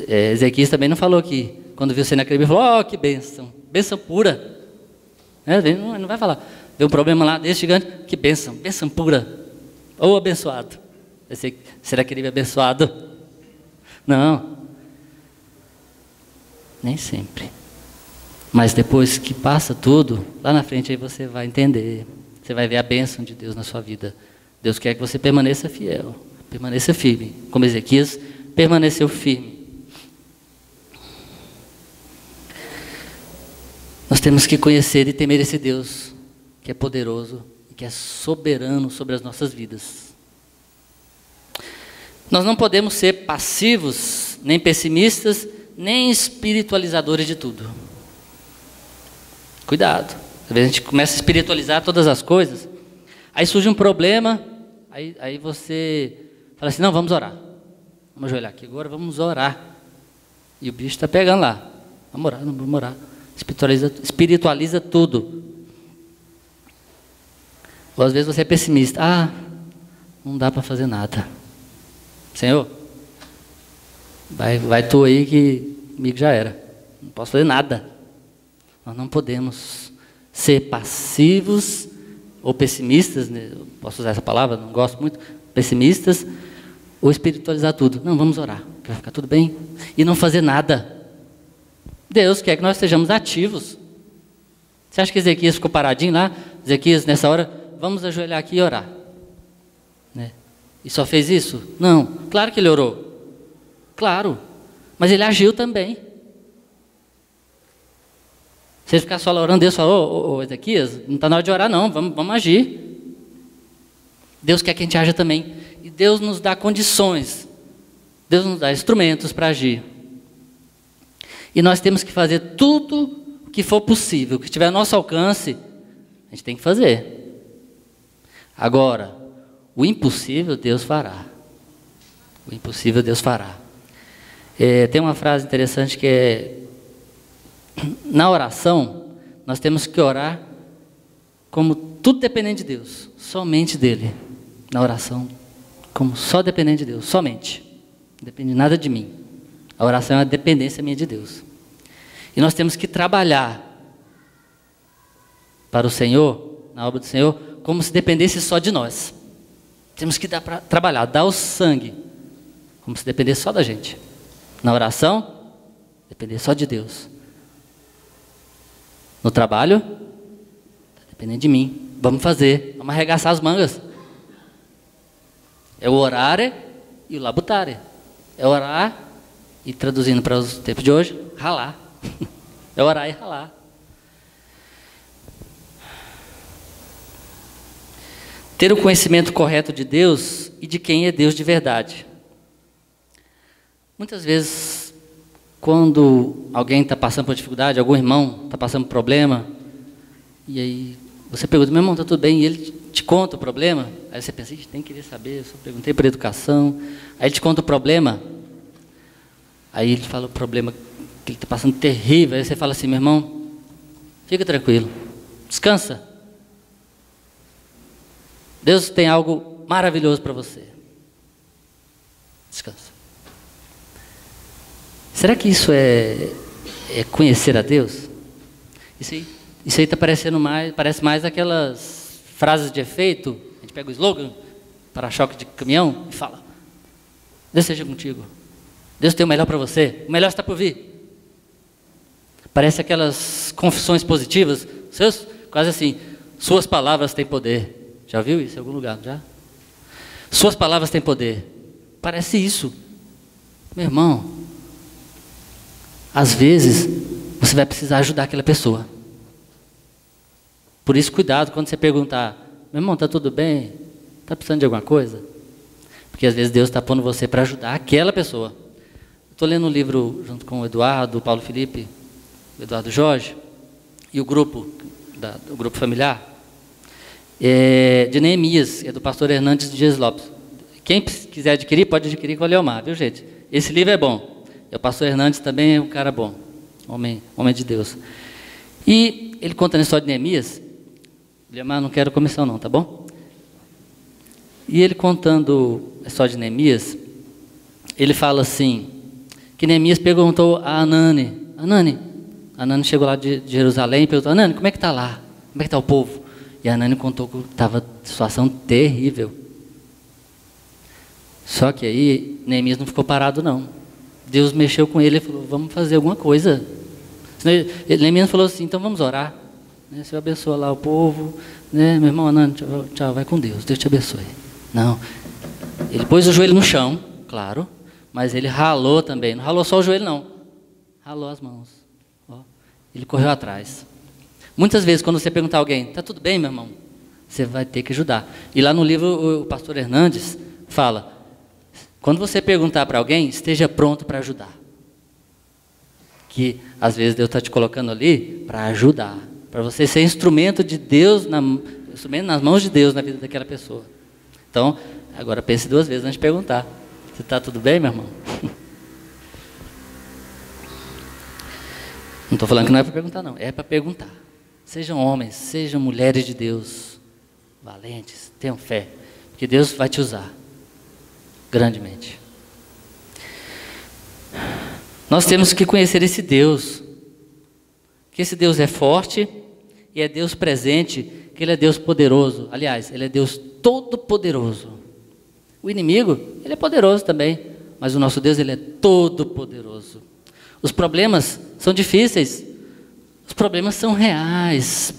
Ezequias também não falou que, quando viu Senaqueribe, falou, que bênção. Bênção pura. Não vai falar. Vê um problema lá desse gigante, que bênção. Bênção pura. Ou abençoado. Senaqueribe abençoado. Não, nem sempre. Mas depois que passa tudo, lá na frente aí você vai entender. Você vai ver a bênção de Deus na sua vida. Deus quer que você permaneça fiel, permaneça firme. Como Ezequias permaneceu firme. Nós temos que conhecer e temer esse Deus que é poderoso e que é soberano sobre as nossas vidas. Nós não podemos ser passivos, nem pessimistas, nem espiritualizadores de tudo. Cuidado. Às vezes a gente começa a espiritualizar todas as coisas, aí surge um problema, aí você fala assim, não, vamos orar. Vamos ajoelhar aqui agora, vamos orar. E o bicho está pegando lá. Vamos orar. Espiritualiza tudo. Ou às vezes você é pessimista. Não dá para fazer nada. Senhor, vai tu aí que comigo já era. Não posso fazer nada. Nós não podemos ser passivos ou pessimistas, né? Posso usar essa palavra, não gosto muito, pessimistas, ou espiritualizar tudo. Não, vamos orar, que vai ficar tudo bem. E não fazer nada. Deus quer que nós sejamos ativos. Você acha que Ezequias ficou paradinho lá? Ezequias, nessa hora, vamos ajoelhar aqui e orar. Né? E só fez isso? Não. Claro que ele orou. Claro. Mas ele agiu também. Se ele ficar só orando, Deus falou, ô Ezequias, não está na hora de orar não, vamos agir. Deus quer que a gente haja também. E Deus nos dá condições. Deus nos dá instrumentos para agir. E nós temos que fazer tudo o que for possível, o que estiver ao nosso alcance, a gente tem que fazer. Agora, o impossível Deus fará. O impossível Deus fará. Tem uma frase interessante que é: na oração, nós temos que orar como tudo dependente de Deus, somente dEle. Na oração, como só dependente de Deus, somente. Não depende de nada de mim. A oração é uma dependência minha de Deus. E nós temos que trabalhar para o Senhor, na obra do Senhor, como se dependesse só de nós. Temos que trabalhar, dar o sangue, como se dependesse só da gente. Na oração, depender só de Deus. No trabalho, está dependendo de mim. Vamos fazer, vamos arregaçar as mangas. É o orare e o labutare. É orar e, traduzindo para os tempos de hoje, ralar. É orar e ralar. Ter o conhecimento correto de Deus e de quem é Deus de verdade. Muitas vezes, quando alguém está passando por dificuldade, algum irmão está passando por problema, e aí você pergunta, meu irmão, está tudo bem? E ele te conta o problema, aí você pensa, tem que querer saber, eu só perguntei por educação. Aí ele te conta o problema, aí ele fala o problema que ele está passando terrível. Aí você fala assim, meu irmão, fica tranquilo, descansa. Deus tem algo maravilhoso para você. Descansa. Será que isso é conhecer a Deus? Isso aí está parece mais aquelas frases de efeito. A gente pega o slogan, para-choque de caminhão, e fala, Deus seja contigo. Deus tem o melhor para você. O melhor está por vir. Parece aquelas confissões positivas. Quase assim, suas palavras têm poder. Já viu isso em algum lugar? Já? Suas palavras têm poder. Parece isso. Meu irmão, às vezes, você vai precisar ajudar aquela pessoa. Por isso, cuidado quando você perguntar, meu irmão, está tudo bem? Está precisando de alguma coisa? Porque às vezes Deus está pondo você para ajudar aquela pessoa. Estou lendo um livro junto com o Eduardo, o Paulo Felipe, o Eduardo Jorge, e o grupo familiar, de Neemias, é do pastor Hernandes Dias Lopes. Quem quiser adquirir, pode adquirir com o Leomar, viu, gente? Esse livro é bom. E o pastor Hernandes também é um cara bom, homem de Deus. E ele conta a história de Neemias. Leomar, não quero comissão não, tá bom? E ele contando a história de Neemias, ele fala assim, que Neemias perguntou a Anani, Anani chegou lá de Jerusalém e perguntou, Anani, como é que está lá? Como é que está o povo? E a Anani contou que estava situação terrível. Só que aí, Neemias não ficou parado não. Deus mexeu com ele e falou, vamos fazer alguma coisa. Neemias falou assim, então vamos orar. Senhor abençoa lá o povo. Meu irmão Anani, tchau, vai com Deus, Deus te abençoe. Não, ele pôs o joelho no chão, claro, mas ele ralou também. Não ralou só o joelho não, ralou as mãos. Ele correu atrás. Muitas vezes, quando você perguntar a alguém, está tudo bem, meu irmão? Você vai ter que ajudar. E lá no livro, o pastor Hernandes fala, quando você perguntar para alguém, esteja pronto para ajudar. Que, às vezes, Deus está te colocando ali para ajudar. Para você ser instrumento de Deus, instrumento nas mãos de Deus na vida daquela pessoa. Então, agora pense duas vezes antes de perguntar. Você está tudo bem, meu irmão? Não estou falando que não é para perguntar, não. É para perguntar. Sejam homens, sejam mulheres de Deus, valentes, tenham fé, porque Deus vai te usar grandemente. Nós temos que conhecer esse Deus, que esse Deus é forte e é Deus presente, que Ele é Deus poderoso. Aliás, Ele é Deus todo-poderoso. O inimigo, ele é poderoso também, mas o nosso Deus, Ele é todo-poderoso. Os problemas são difíceis, os problemas são reais,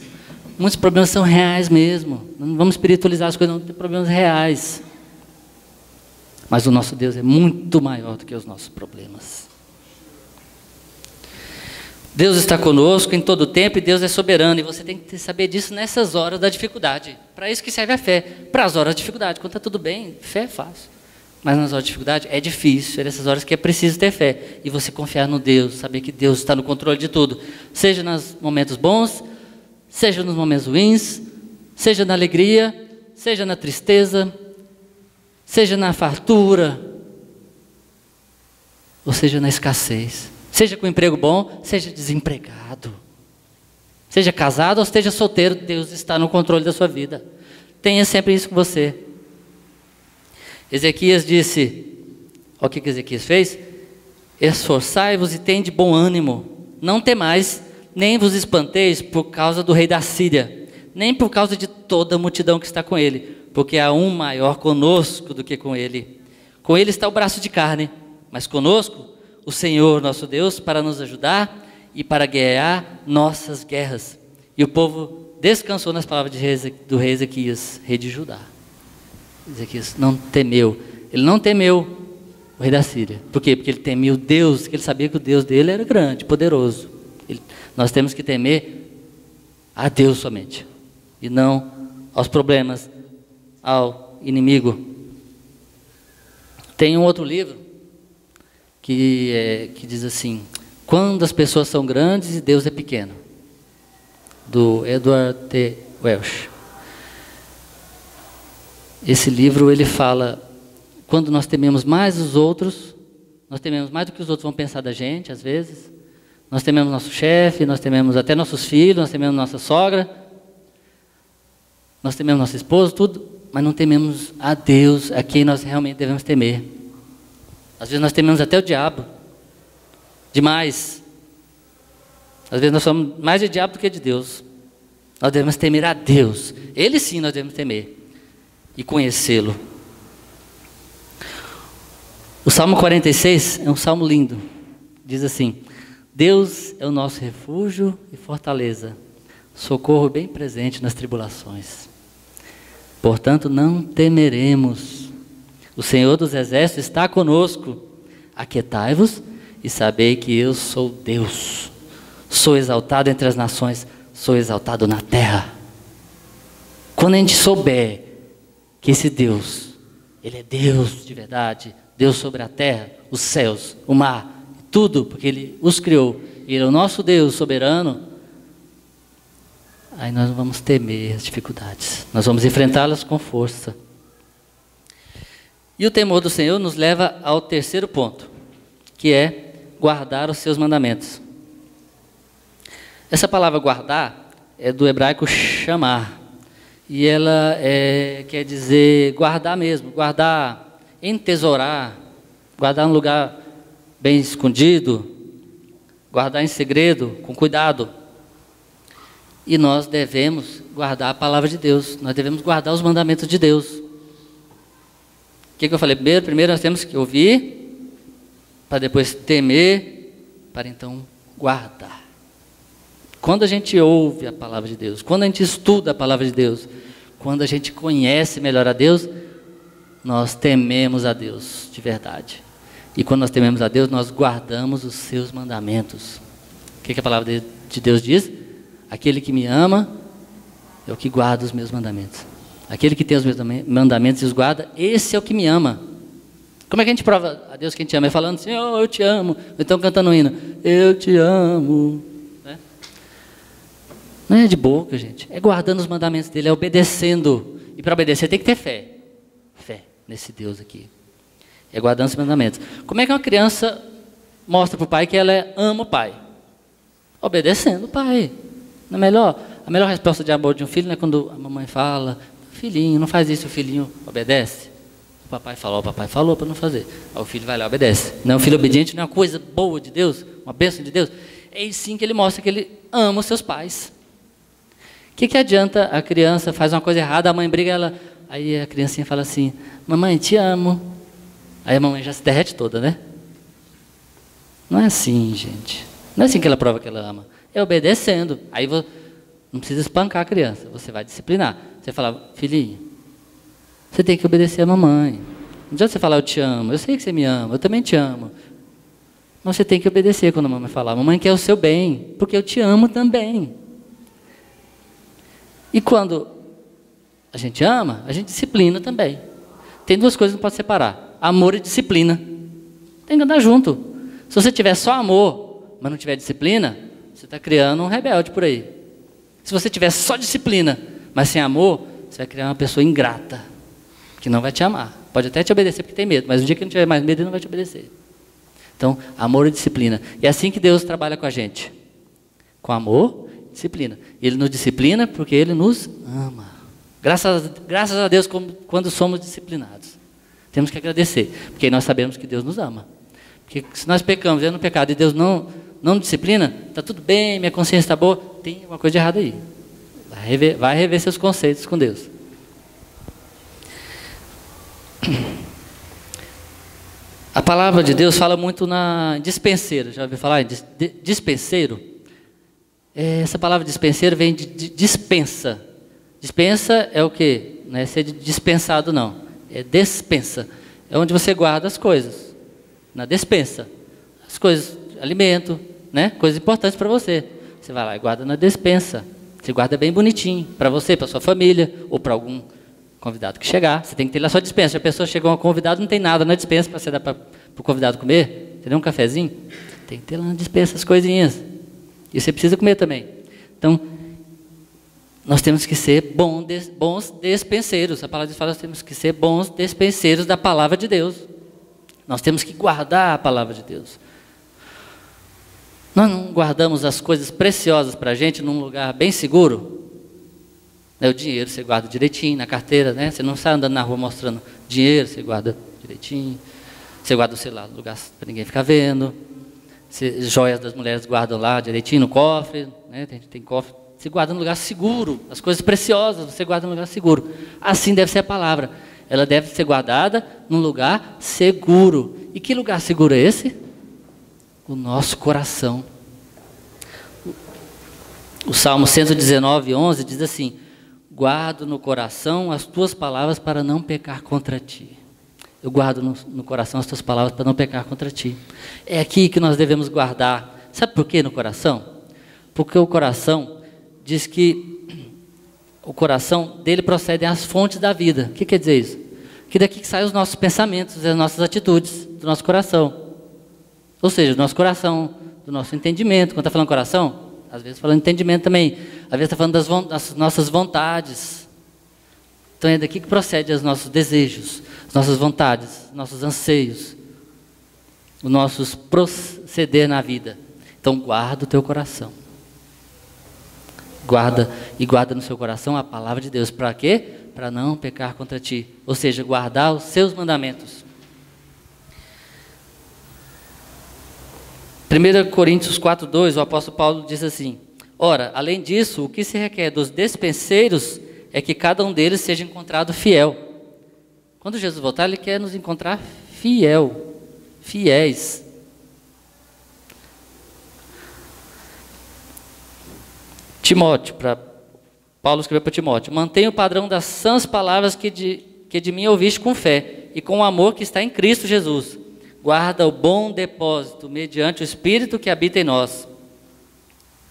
muitos problemas são reais mesmo, não vamos espiritualizar as coisas, não, tem problemas reais, mas o nosso Deus é muito maior do que os nossos problemas. Deus está conosco em todo o tempo e Deus é soberano, e você tem que saber disso nessas horas da dificuldade. Para isso que serve a fé, para as horas de dificuldade. Quando está tudo bem, fé é fácil. Mas nas horas de dificuldade é difícil, é nessas horas que é preciso ter fé. E você confiar no Deus, saber que Deus está no controle de tudo. Seja nos momentos bons, seja nos momentos ruins, seja na alegria, seja na tristeza, seja na fartura, ou seja na escassez. Seja com emprego bom, seja desempregado. Seja casado ou esteja solteiro, Deus está no controle da sua vida. Tenha sempre isso com você. Ezequias disse, olha o que Ezequias fez, esforçai-vos e tende bom ânimo, não temais, nem vos espanteis por causa do rei da Síria, nem por causa de toda a multidão que está com ele, porque há um maior conosco do que com ele. Com ele está o braço de carne, mas conosco o Senhor nosso Deus para nos ajudar e para guerrear nossas guerras. E o povo descansou nas palavras do rei Ezequias, rei de Judá. Ezequias não temeu, ele não temeu o rei da Síria. Por quê? Porque ele temia o Deus, porque ele sabia que o Deus dele era grande, poderoso. Nós temos que temer a Deus somente, e não aos problemas, ao inimigo. Tem um outro livro que diz assim, quando as pessoas são grandes e Deus é pequeno, do Edward T. Welch. Esse livro, ele fala, quando nós tememos mais os outros, nós tememos mais do que os outros vão pensar da gente, às vezes. Nós tememos nosso chefe, nós tememos até nossos filhos, nós tememos nossa sogra, nós tememos nosso esposo, tudo, mas não tememos a Deus, a quem nós realmente devemos temer. Às vezes nós tememos até o diabo, demais. Às vezes nós somos mais de diabo do que de Deus. Nós devemos temer a Deus, Ele sim nós devemos temer e conhecê-lo. O Salmo 46 é um salmo lindo. Diz assim: Deus é o nosso refúgio e fortaleza, socorro bem presente nas tribulações. Portanto, não temeremos. O Senhor dos Exércitos está conosco. Aquietai-vos e sabei que eu sou Deus. Sou exaltado entre as nações, sou exaltado na terra. Quando a gente souber que esse Deus, Ele é Deus de verdade, Deus sobre a terra, os céus, o mar, tudo, porque Ele os criou, e Ele é o nosso Deus soberano, aí nós não vamos temer as dificuldades, nós vamos enfrentá-las com força. E o temor do Senhor nos leva ao terceiro ponto, que é guardar os seus mandamentos. Essa palavra guardar é do hebraico chamar, e ela quer dizer guardar mesmo, guardar, entesourar, guardar num lugar bem escondido, guardar em segredo, com cuidado. E nós devemos guardar a palavra de Deus, nós devemos guardar os mandamentos de Deus. O que eu falei primeiro? Primeiro nós temos que ouvir, para depois temer, para então guardar. Quando a gente ouve a palavra de Deus, quando a gente estuda a palavra de Deus, quando a gente conhece melhor a Deus, nós tememos a Deus de verdade. E quando nós tememos a Deus, nós guardamos os seus mandamentos. O que a palavra de Deus diz? Aquele que me ama é o que guarda os meus mandamentos. Aquele que tem os meus mandamentos e os guarda, esse é o que me ama. Como é que a gente prova a Deus que a gente ama? É falando assim, oh, eu te amo. Ou então cantando um hino, eu te amo. Não é de boca, gente. É guardando os mandamentos dele, é obedecendo. E para obedecer tem que ter fé. Fé nesse Deus aqui. É guardando os mandamentos. Como é que uma criança mostra para o pai que ela ama o pai? Obedecendo o pai. Não é melhor? A melhor resposta de amor de um filho não é quando a mamãe fala, filhinho, não faz isso, o filhinho obedece. O papai falou para não fazer. Aí o filho vai lá e obedece. Não, o filho obediente não é uma coisa boa de Deus, uma bênção de Deus. É aí sim que ele mostra que ele ama os seus pais. O que adianta a criança faz uma coisa errada, a mãe briga, aí a criancinha fala assim, mamãe, te amo. Aí a mamãe já se derrete toda, né? Não é assim, gente. Não é assim que ela prova que ela ama. É obedecendo. Aí não precisa espancar a criança, você vai disciplinar. Você fala, filhinho, você tem que obedecer a mamãe. Não adianta você falar, eu te amo, eu sei que você me ama, eu também te amo. Mas você tem que obedecer quando a mamãe falar. A mamãe quer o seu bem, porque eu te amo também. E quando a gente ama, a gente disciplina também. Tem duas coisas que não pode separar: amor e disciplina. Tem que andar junto. Se você tiver só amor, mas não tiver disciplina, você está criando um rebelde por aí. Se você tiver só disciplina, mas sem amor, você vai criar uma pessoa ingrata, que não vai te amar. Pode até te obedecer porque tem medo, mas no dia que não tiver mais medo, ele não vai te obedecer. Então, amor e disciplina. E é assim que Deus trabalha com a gente. Com amor, disciplina. Ele nos disciplina porque Ele nos ama. Graças a Deus quando somos disciplinados. Temos que agradecer, porque nós sabemos que Deus nos ama. Porque se nós pecamos, no pecado e Deus não nos disciplina, está tudo bem, minha consciência está boa, tem alguma coisa de errada aí. Vai rever seus conceitos com Deus. A palavra de Deus fala muito na dispenseiro. Já ouviu falar em dispenseiro? Essa palavra dispenseiro vem de dispensa. Dispensa é o quê? Não é ser dispensado, não. É despensa. É onde você guarda as coisas. Na despensa. As coisas, alimento, né? Coisas importantes para você. Você vai lá e guarda na despensa. Você guarda bem bonitinho. Para você, para sua família, ou para algum convidado que chegar. Você tem que ter lá sua dispensa. Se a pessoa chegou a um convidado, não tem nada na dispensa para você dar para o convidado comer. Entendeu? Um cafezinho. Tem que ter lá na dispensa as coisinhas. E você precisa comer também. Então, nós temos que ser bons despenseiros. A palavra de Deus fala que nós temos que ser bons despenseiros da palavra de Deus. Nós temos que guardar a palavra de Deus. Nós não guardamos as coisas preciosas para a gente num lugar bem seguro. O dinheiro você guarda direitinho na carteira, né? Você não sai andando na rua mostrando dinheiro, você guarda direitinho. Você guarda o celular no lugar para ninguém ficar vendo. Joias das mulheres guardam lá direitinho no cofre, né? Tem cofre. Você guarda no lugar seguro. As coisas preciosas você guarda no lugar seguro. Assim deve ser a palavra. Ela deve ser guardada num lugar seguro. E que lugar seguro é esse? O nosso coração. O Salmo 119, 11 diz assim: guardo no coração as tuas palavras para não pecar contra ti. Eu guardo no coração as tuas palavras para não pecar contra ti. É aqui que nós devemos guardar. Sabe por quê no coração? Porque o coração diz que o coração dele procedem as fontes da vida. O que quer dizer isso? Que daqui que saem os nossos pensamentos, as nossas atitudes, do nosso coração. Ou seja, do nosso coração, do nosso entendimento. Quando está falando coração, às vezes falando entendimento também. Às vezes está falando das nossas vontades. Então é daqui que procede os nossos desejos, as nossas vontades, nossos anseios, os nossos proceder na vida. Então guarda o teu coração. Guarda no seu coração a palavra de Deus. Para quê? Para não pecar contra ti. Ou seja, guardar os seus mandamentos. 1 Coríntios 4:2, o apóstolo Paulo diz assim: ora, além disso, o que se requer dos despenseiros é que cada um deles seja encontrado fiel. Quando Jesus voltar, ele quer nos encontrar fiéis. Timóteo, Paulo escreveu para Timóteo: mantenha o padrão das sãs palavras que de mim ouviste com fé e com o amor que está em Cristo Jesus. Guarda o bom depósito mediante o Espírito que habita em nós.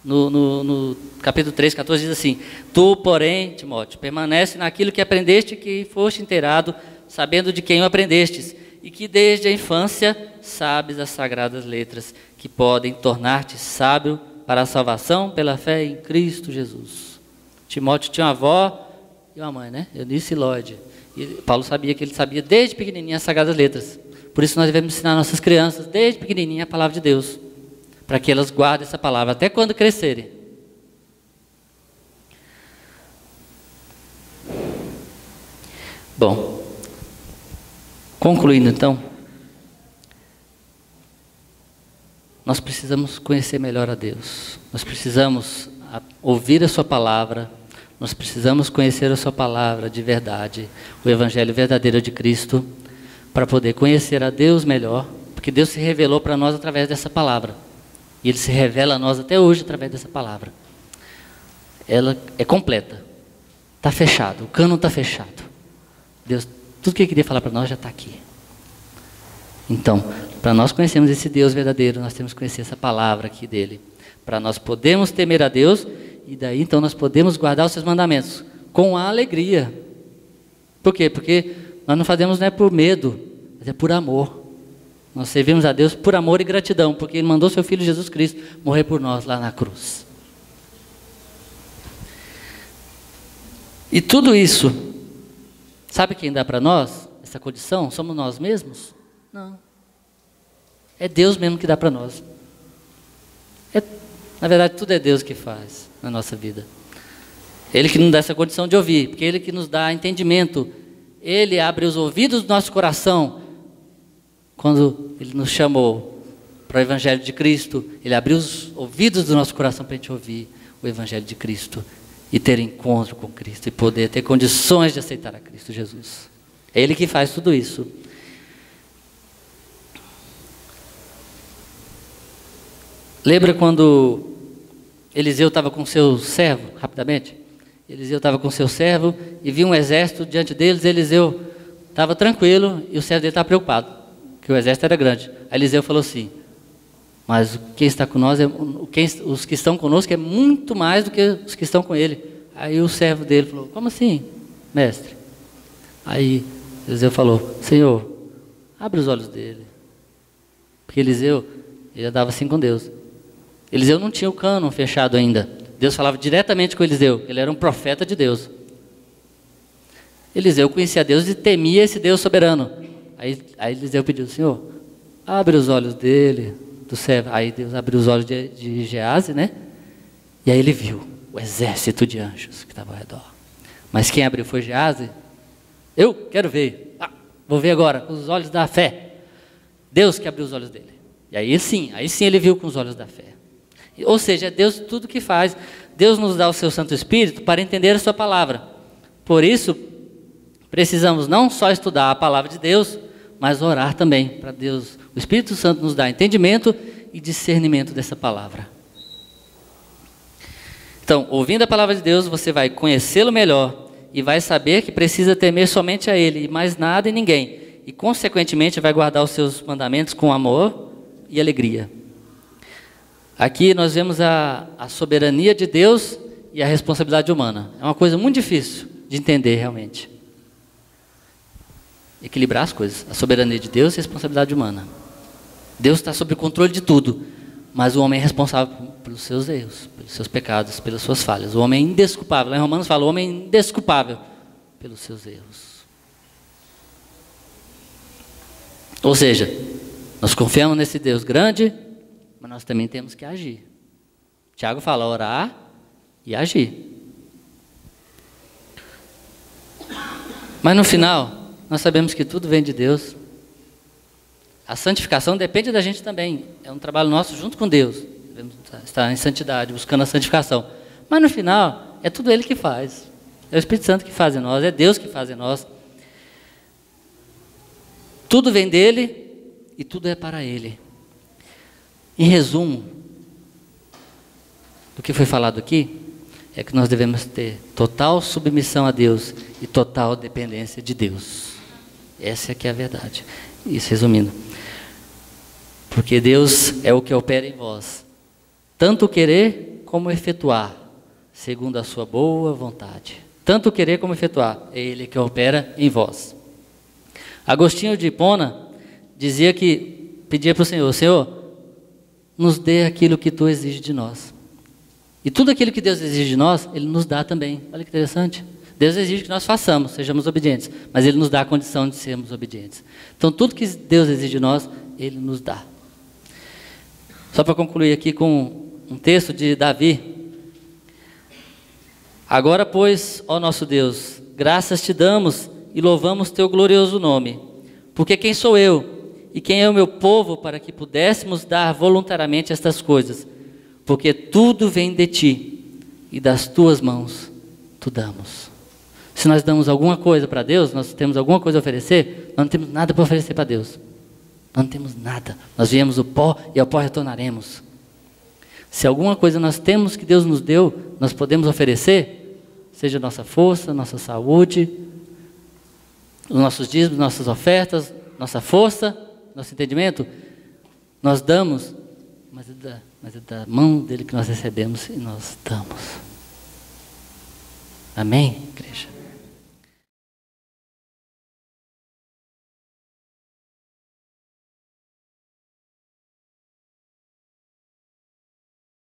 No capítulo 3, 14 diz assim: tu, porém, Timóteo, permanece naquilo que aprendeste, que foste inteirado, sabendo de quem o aprendestes, e que desde a infância sabes as sagradas letras, que podem tornar-te sábio para a salvação pela fé em Cristo Jesus. Timóteo tinha uma avó e uma mãe, né? Eunice e Lloyd. E Paulo sabia que ele sabia desde pequenininho as sagradas letras. Por isso nós devemos ensinar nossas crianças desde pequenininha a palavra de Deus, para que elas guardem essa palavra até quando crescerem. Bom, concluindo então, nós precisamos conhecer melhor a Deus. Nós precisamos ouvir a sua palavra. Nós precisamos conhecer a sua palavra de verdade, o evangelho verdadeiro de Cristo, para poder conhecer a Deus melhor, porque Deus se revelou para nós através dessa palavra. E Ele se revela a nós até hoje através dessa palavra. Ela é completa. Está fechado. O cânon está fechado. Deus, tudo que Ele queria falar para nós já está aqui. Então, para nós conhecermos esse Deus verdadeiro, nós temos que conhecer essa palavra aqui dEle. Para nós podermos temer a Deus, e daí então nós podemos guardar os seus mandamentos com a alegria. Por quê? Porque nós não fazemos não é por medo, mas é por amor. Nós servimos a Deus por amor e gratidão, porque Ele mandou seu Filho Jesus Cristo morrer por nós lá na cruz. E tudo isso, sabe quem dá para nós essa condição? Somos nós mesmos? Não. É Deus mesmo que dá para nós. Na verdade, tudo é Deus que faz na nossa vida. Ele que nos dá essa condição de ouvir, porque Ele que nos dá entendimento. Ele abre os ouvidos do nosso coração. Quando Ele nos chamou para o Evangelho de Cristo, Ele abriu os ouvidos do nosso coração para a gente ouvir o Evangelho de Cristo e ter encontro com Cristo e poder ter condições de aceitar a Cristo Jesus. É Ele que faz tudo isso. Lembra quando Eliseu estava com seu servo, rapidamente? Eliseu estava com seu servo e viu um exército diante deles. Eliseu estava tranquilo e o servo dele estava preocupado, que o exército era grande. Aí Eliseu falou assim: mas quem está com nós, os que estão conosco é muito mais do que os que estão com ele. Aí o servo dele falou: como assim, mestre? Aí Eliseu falou: Senhor, abre os olhos dele. Porque Eliseu, ele andava assim com Deus. Eliseu não tinha o cânon fechado ainda. Deus falava diretamente com Eliseu. Ele era um profeta de Deus. Eliseu conhecia Deus e temia esse Deus soberano. Aí Eliseu pediu: Senhor, abre os olhos dele, do servo. Aí Deus abriu os olhos de Geazi, né? E aí ele viu o exército de anjos que estava ao redor. Mas quem abriu foi Geazi. Eu quero ver. Vou ver agora, com os olhos da fé. Deus que abriu os olhos dele. E aí sim ele viu com os olhos da fé. Ou seja, é Deus tudo que faz. Deus nos dá o seu Santo Espírito para entender a sua palavra. Por isso, precisamos não só estudar a palavra de Deus, mas orar também para Deus. O Espírito Santo nos dá entendimento e discernimento dessa palavra. Então, ouvindo a palavra de Deus, você vai conhecê-lo melhor e vai saber que precisa temer somente a Ele e mais nada e ninguém. E, consequentemente, vai guardar os seus mandamentos com amor e alegria. Aqui nós vemos a soberania de Deus e a responsabilidade humana. É uma coisa muito difícil de entender realmente. Equilibrar as coisas. A soberania de Deus e a responsabilidade humana. Deus está sob o controle de tudo, mas o homem é responsável pelos seus erros, pelos seus pecados, pelas suas falhas. O homem é indesculpável. Lá em Romanos fala: o homem é indesculpável pelos seus erros. Ou seja, nós confiamos nesse Deus grande, mas nós também temos que agir. Tiago fala: orar e agir. Mas no final, nós sabemos que tudo vem de Deus. A santificação depende da gente também. É um trabalho nosso junto com Deus. Devemos estar em santidade, buscando a santificação. Mas no final, é tudo Ele que faz. É o Espírito Santo que faz em nós, é Deus que faz em nós. Tudo vem dEle e tudo é para Ele. Em resumo, do que foi falado aqui, é que nós devemos ter total submissão a Deus e total dependência de Deus. Essa é que é a verdade. Isso resumindo. Porque Deus é o que opera em vós, tanto querer como efetuar, segundo a sua boa vontade. Tanto querer como efetuar, é Ele que opera em vós. Agostinho de Hipona dizia que, pedia para o Senhor: Senhor, nos dê aquilo que Tu exiges de nós. E tudo aquilo que Deus exige de nós, Ele nos dá também. Olha que interessante. Deus exige que nós façamos, sejamos obedientes, mas Ele nos dá a condição de sermos obedientes. Então, tudo que Deus exige de nós, Ele nos dá. Só para concluir aqui com um texto de Davi. Agora, pois, ó nosso Deus, graças Te damos e louvamos Teu glorioso nome. Porque quem sou eu e quem é o meu povo para que pudéssemos dar voluntariamente estas coisas? Porque tudo vem de Ti e das Tuas mãos Tu damos. Se nós damos alguma coisa para Deus, nós temos alguma coisa a oferecer, nós não temos nada para oferecer para Deus. Nós não temos nada. Nós viemos do pó e ao pó retornaremos. Se alguma coisa nós temos que Deus nos deu, nós podemos oferecer, seja nossa força, nossa saúde, os nossos dízimos, nossas ofertas, nossa força, nosso entendimento, nós damos, mas é da mão dele que nós recebemos e nós damos. Amém?